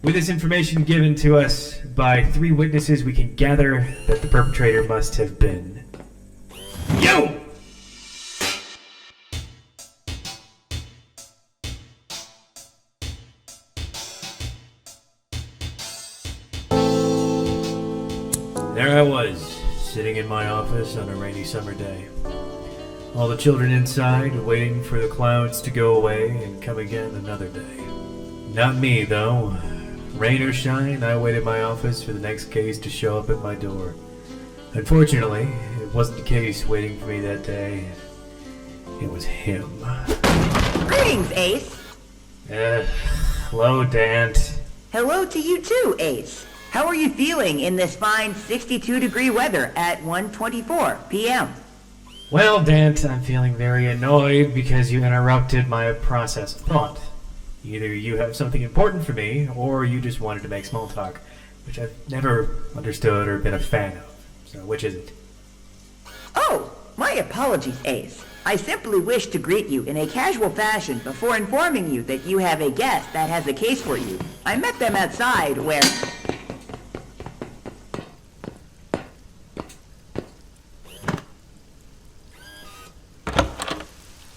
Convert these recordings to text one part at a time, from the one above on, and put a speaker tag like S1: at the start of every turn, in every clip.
S1: With this information given to us by 3 witnesses, we can gather that the perpetrator must have been... you! There I was, sitting in my office on a rainy summer day. All the children inside, waiting for the clouds to go away and come again another day. Not me, though. Rain or shine, I waited in my office for the next case to show up at my door. Unfortunately, it wasn't the case waiting for me that day. It was him.
S2: Greetings, Ace.
S1: Hello, Dant.
S2: Hello to you too, Ace. How are you feeling in this fine 62-degree weather at 1:24 p.m.?
S1: Well, Dant, I'm feeling very annoyed because you interrupted my process of thought. Either you have something important for me, or you just wanted to make small talk, which I've never understood or been a fan of. So, which is it?
S2: Oh, my apologies, Ace. I simply wish to greet you in a casual fashion before informing you that you have a guest that has a case for you. I met them outside where...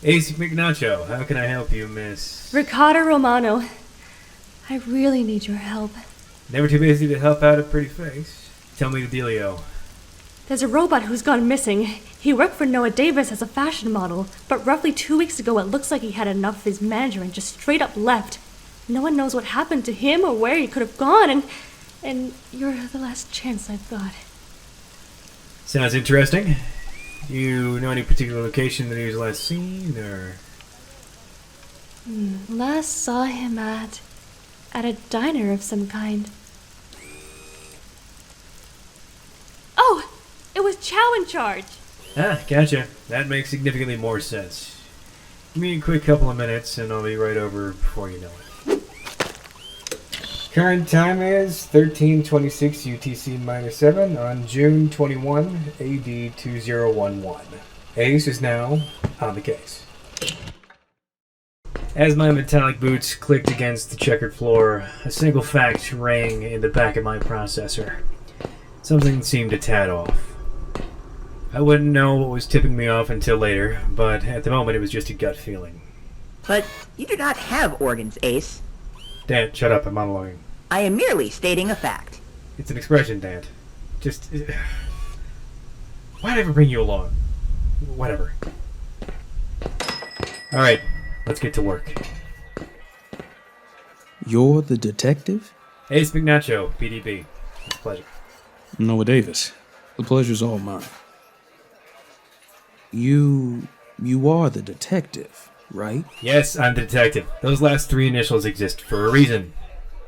S1: Ace McNacho, how can I help you, Miss?
S3: Ricardo Romano, I really need your help.
S1: Never too busy to help out a pretty face. Tell me the dealio.
S3: There's a robot who's gone missing. He worked for Noah Davis as a fashion model, but roughly 2 weeks ago it looks like he had enough of his manager and just straight up left. No one knows what happened to him or where he could have gone, and you're the last chance I've got.
S1: Sounds interesting. You know any particular location that he was last seen, or...?
S3: Last saw him at a diner of some kind. Oh! It was Chow in charge!
S1: Ah, gotcha. That makes significantly more sense. Give me a quick couple of minutes, and I'll be right over before you know it. Current time is 13:26 UTC-7 on June 21, AD 2011. Ace is now on the case. As my metallic boots clicked against the checkered floor, a single fact rang in the back of my processor. Something seemed a tad off. I wouldn't know what was tipping me off until later, but at the moment it was just a gut feeling.
S2: But you do not have organs, Ace.
S1: Dant, shut up, I'm monologuing.
S2: I am merely stating a fact.
S1: It's an expression, Dant. Just... why'd I ever bring you along? Whatever. Alright, let's get to work.
S4: You're the detective?
S1: Ace McNacho, PDB. It's a pleasure.
S4: Noah Davis. The pleasure's all mine. You are the detective, right?
S1: Yes, I'm the detective. Those last 3 initials exist for a reason.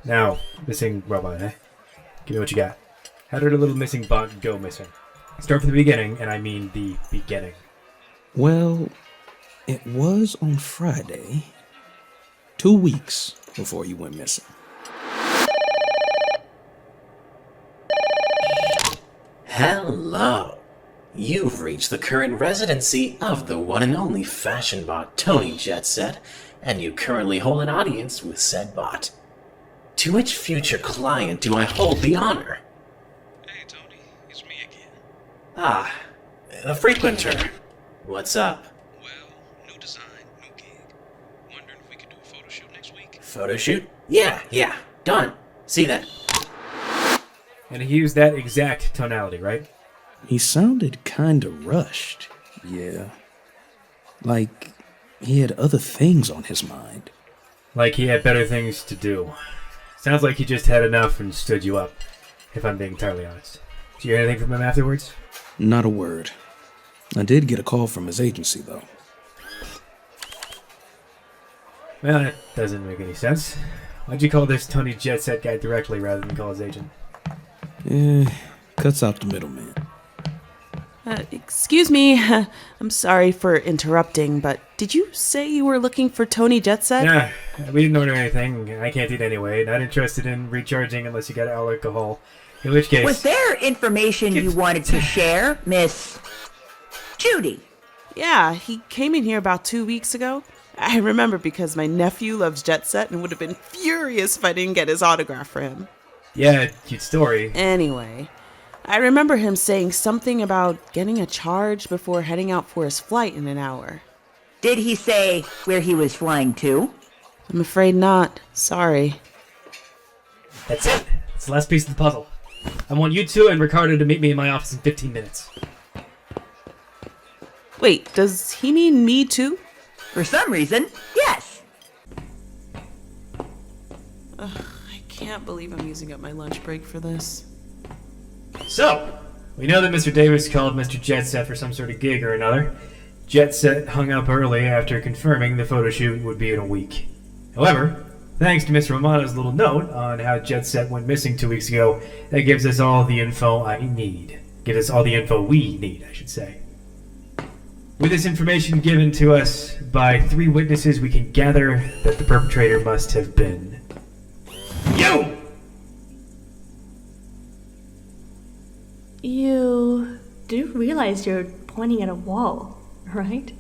S1: Now, missing robot, eh? Give me what you got. How did a little missing bot go missing? Start from the beginning, and I mean the beginning.
S4: Well, it was on Friday. 2 weeks before you went missing.
S5: Hello. You've reached the current residency of the one and only fashion bot Tony Jetset, and you currently hold an audience with said bot. To which future client do I hold the honor?
S6: Hey, Tony, it's me again.
S5: Ah, a frequenter. What's up?
S6: Well, new design, new gig. Wondering if we could do a photo shoot next week?
S5: Photo shoot? Yeah, done. See that?
S1: And he used that exact tonality, right?
S4: He sounded kinda rushed. Yeah. Like he had other things on his mind.
S1: Like he had better things to do. Sounds like he just had enough and stood you up, if I'm being entirely honest. Did you hear anything from him afterwards?
S4: Not a word. I did get a call from his agency, though.
S1: Well, that doesn't make any sense. Why'd you call this Tony Jetset guy directly rather than call his agent?
S4: Cuts out the middleman.
S7: Excuse me, I'm sorry for interrupting, but did you say you were looking for Tony Jetset?
S1: Nah, we didn't order anything. I can't eat anyway. Not interested in recharging unless you got alcohol. In which case...
S2: Was there information you wanted to share, Miss Judy?
S7: Yeah, he came in here about 2 weeks ago. I remember because my nephew loves Jet Set and would have been furious if I didn't get his autograph for him.
S1: Yeah, cute story.
S7: Anyway, I remember him saying something about getting a charge before heading out for his flight in an hour.
S2: Did he say where he was flying to?
S7: I'm afraid not. Sorry.
S1: That's it. It's the last piece of the puzzle. I want you two and Ricardo to meet me in my office in 15 minutes.
S7: Wait, does he mean me too?
S2: For some reason, yes.
S7: I can't believe I'm using up my lunch break for this.
S1: So, we know that Mr. Davis called Mr. Jet Set for some sort of gig or another. Jet Set hung up early after confirming the photo shoot would be in a week. However, thanks to Mr. Romano's little note on how Jet Set went missing 2 weeks ago, that gives us all the info I need. Gives us all the info we need, I should say. With this information given to us by 3 witnesses, we can gather that the perpetrator must have been you!
S3: You do realize you're pointing at a wall, right?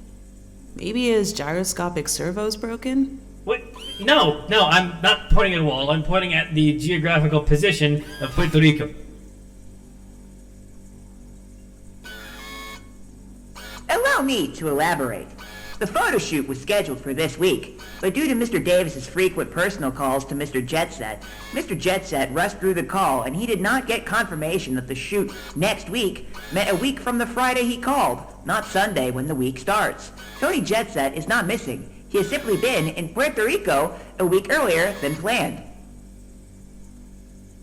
S7: Maybe his gyroscopic servo's broken?
S1: What? No, I'm not pointing at a wall. I'm pointing at the geographical position of Puerto Rico.
S2: Allow me to elaborate. The photo shoot was scheduled for this week, but due to Mr. Davis's frequent personal calls to Mr. Jet Set rushed through the call and he did not get confirmation that the shoot next week meant a week from the Friday he called, not Sunday when the week starts. Tony Jet Set is not missing. He has simply been in Puerto Rico a week earlier than planned.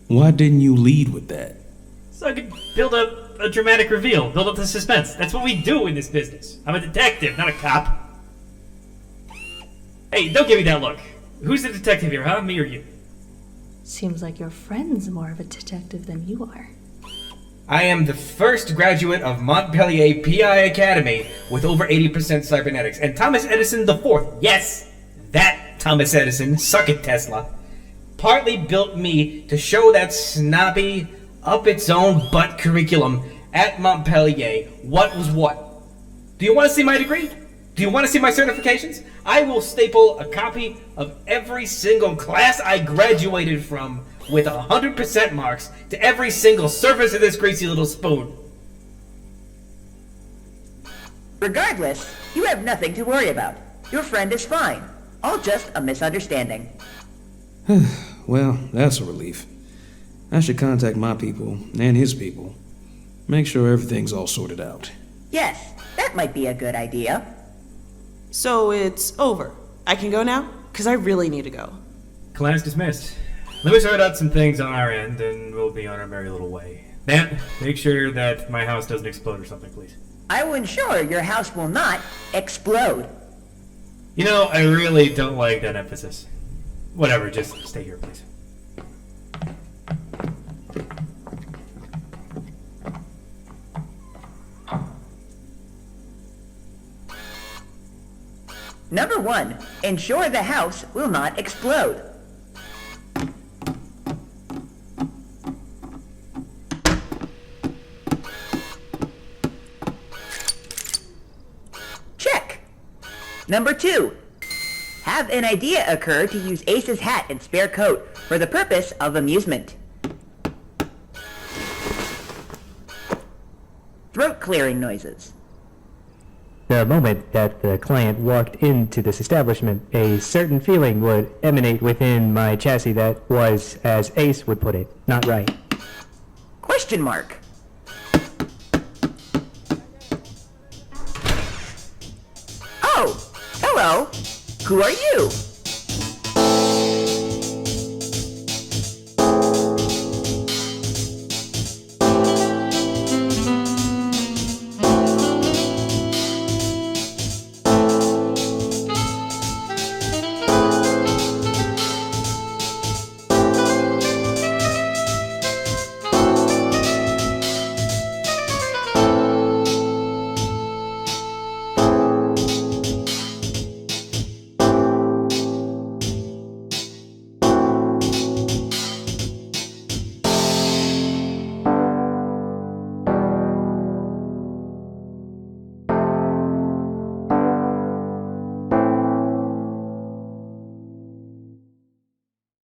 S4: Why didn't you lead with that?
S1: So I could build up a dramatic reveal, build up the suspense. That's what we do in this business. I'm a detective, not a cop. Hey, don't give me that look. Who's the detective here, huh? Me or you?
S3: Seems like your friend's more of a detective than you are.
S8: I am the first graduate of Montpellier PI Academy with over 80% cybernetics, and Thomas Edison the fourth, yes, that Thomas Edison, suck it Tesla, partly built me to show that snobby, up its own butt curriculum at Montpellier what was what. Do you want to see my degree? Do you want to see my certifications? I will staple a copy of every single class I graduated from with 100% marks to every single surface of this greasy little spoon.
S2: Regardless, you have nothing to worry about. Your friend is fine. All just a misunderstanding.
S4: Well, that's a relief. I should contact my people and his people. Make sure everything's all sorted out.
S2: Yes, that might be a good idea.
S7: So it's over. I can go now? Because I really need to go.
S1: Class dismissed. Let me sort out some things on our end, and we'll be on our merry little way. Dan, make sure that my house doesn't explode or something, please.
S2: I will ensure your house will not explode.
S1: You know, I really don't like that emphasis. Whatever, just stay here, please.
S2: Number 1, ensure the house will not explode. Check. Number 2, have an idea occur to use Ace's hat and spare coat for the purpose of amusement. Throat clearing noises.
S9: The moment that the client walked into this establishment, a certain feeling would emanate within my chassis that was, as Ace would put it, not right.
S2: Question mark. Oh, hello. Who are you?